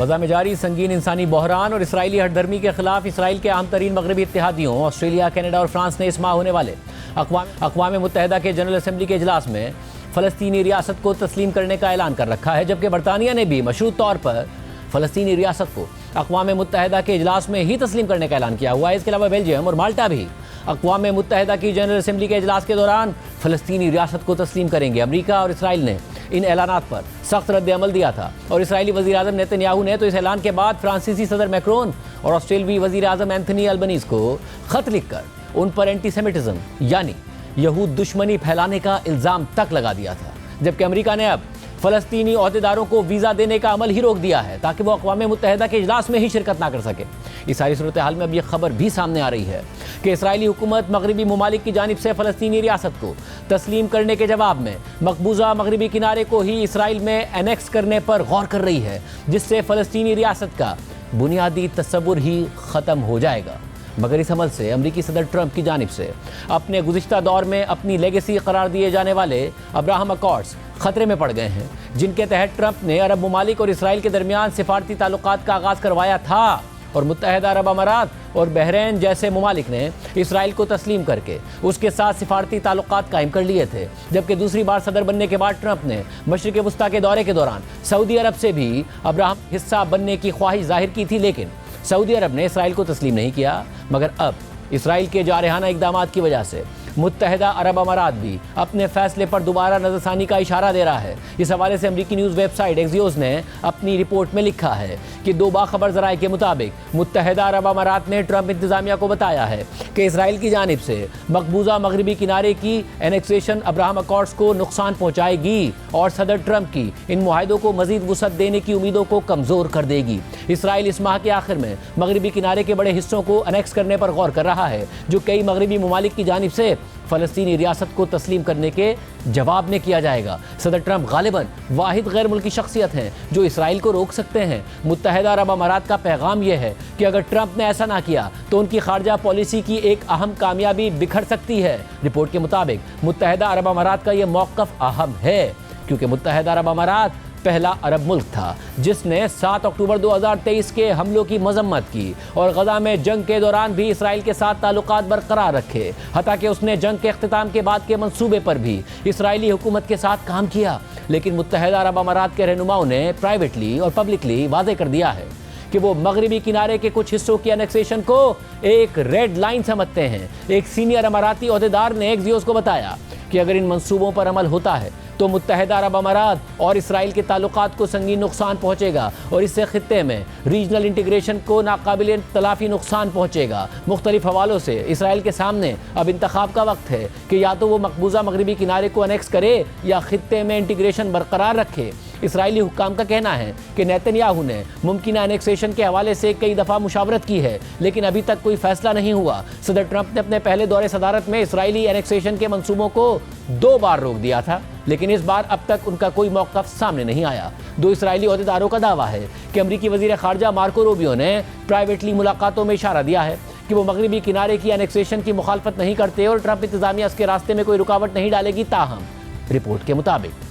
غزہ میں جاری سنگین انسانی بحران اور اسرائیلی ہٹ دھرمی کے خلاف اسرائیل کے اہم ترین مغربی اتحادیوں آسٹریلیا، کینیڈا اور فرانس نے اس ماہ ہونے والے اقوام متحدہ کے جنرل اسمبلی کے اجلاس میں فلسطینی ریاست کو تسلیم کرنے کا اعلان کر رکھا ہے، جبکہ برطانیہ نے بھی مشروط طور پر فلسطینی ریاست کو اقوام متحدہ کے اجلاس میں ہی تسلیم کرنے کا اعلان کیا ہوا ہے۔ اس کے علاوہ بیلجیم اور مالٹا بھی اقوام متحدہ کی جنرل اسمبلی کے اجلاس کے دوران فلسطینی ریاست کو تسلیم کریں گے۔ امریکہ اور اسرائیل نے ان اعلانات پر سخت رد عمل دیا تھا اور اسرائیلی وزیر اعظم نیتن یاہو نے تو اس اعلان کے بعد فرانسیسی صدر میکرون اور آسٹریلوی وزیر اعظم اینتھونی البنیز کو خط لکھ کر ان پر اینٹی سیمیٹزم یعنی یہود دشمنی پھیلانے کا الزام تک لگا دیا تھا، جبکہ امریکہ نے اب فلسطینی عہدیداروں کو ویزا دینے کا عمل ہی روک دیا ہے تاکہ وہ اقوام متحدہ کے اجلاس میں ہی شرکت نہ کر سکے۔ اس ساری صورتحال میں اب یہ خبر بھی سامنے آ رہی ہے کہ اسرائیلی حکومت مغربی ممالک کی جانب سے فلسطینی ریاست کو تسلیم کرنے کے جواب میں مقبوضہ مغربی کنارے کو ہی اسرائیل میں انیکس کرنے پر غور کر رہی ہے، جس سے فلسطینی ریاست کا بنیادی تصور ہی ختم ہو جائے گا۔ مگر اس عمل سے امریکی صدر ٹرمپ کی جانب سے اپنے گزشتہ دور میں اپنی لیگیسی قرار دیے جانے والے ابراہم اکارڈز خطرے میں پڑ گئے ہیں، جن کے تحت ٹرمپ نے عرب ممالک اور اسرائیل کے درمیان سفارتی تعلقات کا آغاز کروایا تھا اور متحدہ عرب امارات اور بحرین جیسے ممالک نے اسرائیل کو تسلیم کر کے اس کے ساتھ سفارتی تعلقات قائم کر لیے تھے، جبکہ دوسری بار صدر بننے کے بعد ٹرمپ نے مشرق وسطیٰ کے دورے کے دوران سعودی عرب سے بھی ابراہم حصہ بننے کی خواہش ظاہر کی تھی، لیکن سعودی عرب نے اسرائیل کو تسلیم نہیں کیا۔ مگر اب اسرائیل کے جارحانہ اقدامات کی وجہ سے متحدہ عرب امارات بھی اپنے فیصلے پر دوبارہ نظر ثانی کا اشارہ دے رہا ہے۔ اس حوالے سے امریکی نیوز ویب سائٹ ایکزیوس نے اپنی رپورٹ میں لکھا ہے کہ دو باخبر ذرائع کے مطابق متحدہ عرب امارات نے ٹرمپ انتظامیہ کو بتایا ہے کہ اسرائیل کی جانب سے مقبوضہ مغربی کنارے کی اینیکسیشن ابراہم اکارڈز کو نقصان پہنچائے گی اور صدر ٹرمپ کی ان معاہدوں کو مزید وسعت دینے کی امیدوں کو کمزور کر دے گی۔ اسرائیل اس ماہ کے آخر میں مغربی کنارے کے بڑے حصوں کو انیکس کرنے پر غور کر رہا ہے، جو کئی مغربی ممالک کی جانب سے فلسطینی ریاست کو تسلیم کرنے کے جواب میں کیا جائے گا۔ صدر ٹرمپ غالباً واحد غیر ملکی شخصیت ہیں جو اسرائیل کو روک سکتے ہیں۔ متحدہ عرب امارات کا پیغام یہ ہے کہ اگر ٹرمپ نے ایسا نہ کیا تو ان کی خارجہ پالیسی کی ایک اہم کامیابی بکھر سکتی ہے۔ رپورٹ کے مطابق متحدہ عرب امارات کا یہ موقف اہم ہے کیونکہ متحدہ عرب امارات پہلا عرب ملک تھا جس نے 7 اکتوبر 2023 کے حملوں کی مذمت کی اور غزہ میں جنگ کے دوران بھی اسرائیل کے ساتھ تعلقات برقرار رکھے، حتیٰ کہ اس نے جنگ کے اختتام کے بعد کے منصوبے پر بھی اسرائیلی حکومت کے ساتھ کام کیا۔ لیکن متحدہ عرب امارات کے رہنماؤں نے پرائیویٹلی اور پبلکلی واضح کر دیا ہے کہ وہ مغربی کنارے کے کچھ حصوں کی انیکسیشن کو ایک ریڈ لائن سمجھتے ہیں۔ ایک سینئر اماراتی عہدیدار نے ایکزیوس کو بتایا کہ اگر ان منصوبوں پر عمل ہوتا ہے تو متحدہ عرب امارات اور اسرائیل کے تعلقات کو سنگین نقصان پہنچے گا اور اس سے خطے میں ریجنل انٹیگریشن کو ناقابل تلافی نقصان پہنچے گا۔ مختلف حوالوں سے اسرائیل کے سامنے اب انتخاب کا وقت ہے کہ یا تو وہ مقبوضہ مغربی کنارے کو انیکس کرے یا خطے میں انٹیگریشن برقرار رکھے۔ اسرائیلی حکام کا کہنا ہے کہ نیتن یاہو نے ممکنہ انیکسیشن کے حوالے سے کئی دفعہ مشاورت کی ہے، لیکن ابھی تک کوئی فیصلہ نہیں ہوا۔ صدر ٹرمپ نے اپنے پہلے دور صدارت میں اسرائیلی انیکسیشن کے منصوبوں کو 2 بار روک دیا تھا، لیکن اس بار اب تک ان کا کوئی موقف سامنے نہیں آیا۔ 2 اسرائیلی عہدیداروں کا دعویٰ ہے کہ امریکی وزیر خارجہ مارکو روبیو نے پرائیویٹلی ملاقاتوں میں اشارہ دیا ہے کہ وہ مغربی کنارے کی انیکسیشن کی مخالفت نہیں کرتے اور ٹرمپ انتظامیہ اس کے راستے میں کوئی رکاوٹ نہیں ڈالے گی۔ تاہم رپورٹ کے مطابق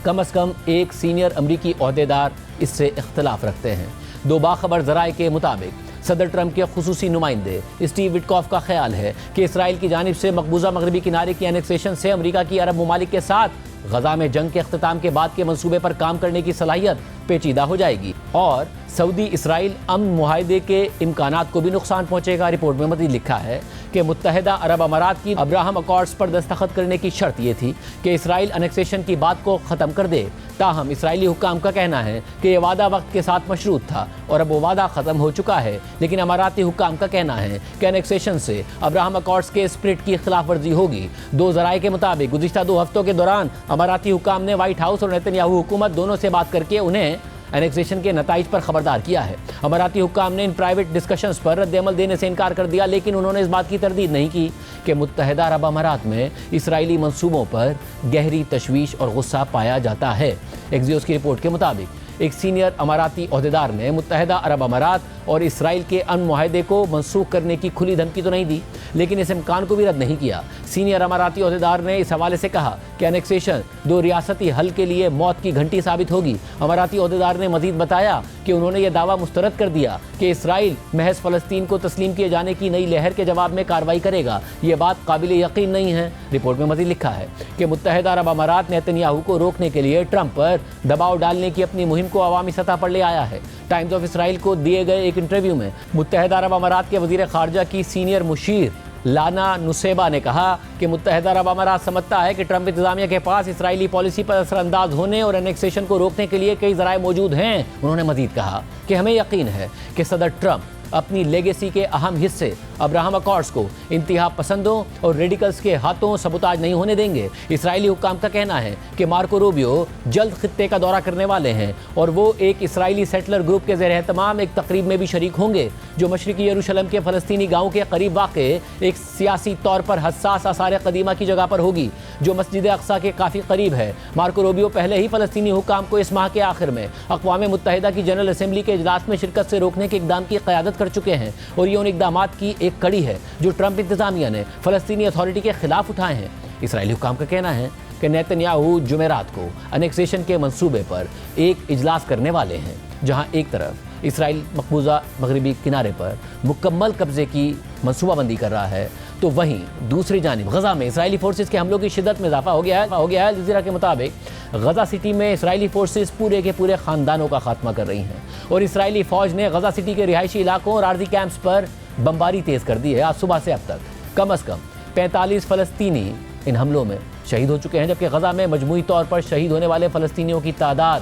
کم از کم ایک سینئر امریکی عہدیدار اس سے اختلاف رکھتے ہیں۔ 2 باخبر ذرائع کے مطابق صدر ٹرمپ کے خصوصی نمائندے اسٹیو وٹکاف کا خیال ہے کہ اسرائیل کی جانب سے مقبوضہ مغربی کنارے کی انیکسیشن سے امریکہ کی عرب ممالک کے ساتھ غزہ میں جنگ کے اختتام کے بعد کے منصوبے پر کام کرنے کی صلاحیت پیچیدہ ہو جائے گی اور سعودی اسرائیل امن معاہدے کے امکانات کو بھی نقصان پہنچے گا۔ رپورٹ میں مزید لکھا ہے کہ متحدہ عرب امارات کی ابراہم اکارڈز پر دستخط کرنے کی شرط یہ تھی کہ اسرائیل انیکسیشن کی بات کو ختم کر دے۔ تاہم اسرائیلی حکام کا کہنا ہے کہ یہ وعدہ وقت کے ساتھ مشروط تھا اور اب وہ وعدہ ختم ہو چکا ہے، لیکن اماراتی حکام کا کہنا ہے کہ انیکسیشن سے ابراہم اکارڈز کے اسپرٹ کی خلاف ورزی ہوگی۔ 2 ذرائع کے مطابق گزشتہ 2 ہفتوں کے دوران اماراتی حکام نے وائٹ ہاؤس اور نیتن یاہو حکومت دونوں سے بات کر کے انہیں انیکسیشن کے نتائج پر خبردار کیا ہے۔ اماراتی حکام نے ان پرائیویٹ ڈسکشنز پر رد عمل دینے سے انکار کر دیا، لیکن انہوں نے اس بات کی تردید نہیں کی کہ متحدہ عرب امارات میں اسرائیلی منصوبوں پر گہری تشویش اور غصہ پایا جاتا ہے۔ ایکزیوس کی رپورٹ کے مطابق ایک سینئر اماراتی عہدیدار نے متحدہ عرب امارات اور اسرائیل کے امن معاہدے کو منسوخ کرنے کی کھلی دھمکی تو نہیں دی، لیکن اس امکان کو بھی رد نہیں کیا۔ سینئر اماراتی عہدیدار نے اس حوالے سے کہا کہ انیکسیشن دو ریاستی حل کے لیے موت کی گھنٹی ثابت ہوگی۔ اماراتی عہدیدار نے مزید بتایا کہ انہوں نے یہ دعویٰ مسترد کر دیا کہ اسرائیل محض فلسطین کو تسلیم کیے جانے کی نئی لہر کے جواب میں کارروائی کرے گا۔ یہ بات قابل یقین نہیں ہے۔ رپورٹ میں مزید لکھا ہے کہ متحدہ عرب امارات نیتن یاہو کو روکنے کے لیے ٹرمپ پر دباؤ ڈالنے کی اپنی مہم کو عوامی سطح پر لے آیا ہے۔ ٹائمز آف اسرائیل کو دیے گئے ایک انٹرویو میں متحدہ عرب امارات کے وزیر خارجہ کی سینئر مشیر لانا نصیبہ نے کہا کہ متحدہ عرب امارات سمجھتا ہے کہ ٹرمپ انتظامیہ کے پاس اسرائیلی پالیسی پر اثر انداز ہونے اور انیکسیشن کو روکنے کے لیے کئی ذرائع موجود ہیں۔ انہوں نے مزید کہا کہ ہمیں یقین ہے کہ صدر ٹرمپ اپنی لیگیسی کے اہم حصے ابراہم اکارڈز کو انتہا پسندوں اور ریڈیکلز کے ہاتھوں سبوتاج نہیں ہونے دیں گے۔ اسرائیلی حکام کا کہنا ہے کہ مارکو روبیو جلد خطے کا دورہ کرنے والے ہیں اور وہ ایک اسرائیلی سیٹلر گروپ کے زیر اہتمام ایک تقریب میں بھی شریک ہوں گے جو مشرقی یروشلم کے فلسطینی گاؤں کے قریب واقع ایک سیاسی طور پر حساس آثار قدیمہ کی جگہ پر ہوگی جو مسجد اقصیٰ کے کافی قریب ہے۔ مارکو روبیو پہلے ہی فلسطینی حکام کو اس ماہ کے آخر میں اقوام متحدہ کی جنرل اسمبلی کے اجلاس میں شرکت سے روکنے کے اقدام کی قیادت کر چکے ہیں اور یہ ان اقدامات کی ایک کڑی ہے جو ٹرمپ انتظامیہ نے فلسطینی اتھارٹی کے خلاف اٹھائے ہیں۔ اسرائیلی حکام کا کہنا ہے کہ نیتن یاہو جمعرات کو انیکسیشن کے منصوبے پر ایک اجلاس کرنے والے ہیں جہاں ایک طرف اسرائیل مقبوضہ مغربی کنارے پر مکمل قبضے کی منصوبہ بندی کر رہا ہے تو وہیں دوسری جانب غزہ میں اسرائیلی فورسز کے حملوں کی شدت میں اضافہ ہو گیا ہے۔ الجزیرہ کے مطابق غزہ سٹی میں اسرائیلی فورسز پورے کے پورے خاندانوں کا خاتمہ کر رہی ہیں اور اسرائیلی فوج نے غزہ سٹی کے رہائشی علاقوں اور عارضی کیمپس پر بمباری تیز کر دی ہے۔ آج صبح سے اب تک کم از کم 45 فلسطینی ان حملوں میں شہید ہو چکے ہیں جبکہ غزہ میں مجموعی طور پر شہید ہونے والے فلسطینیوں کی تعداد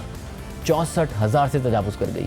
64,000 سے تجاوز کر گئی۔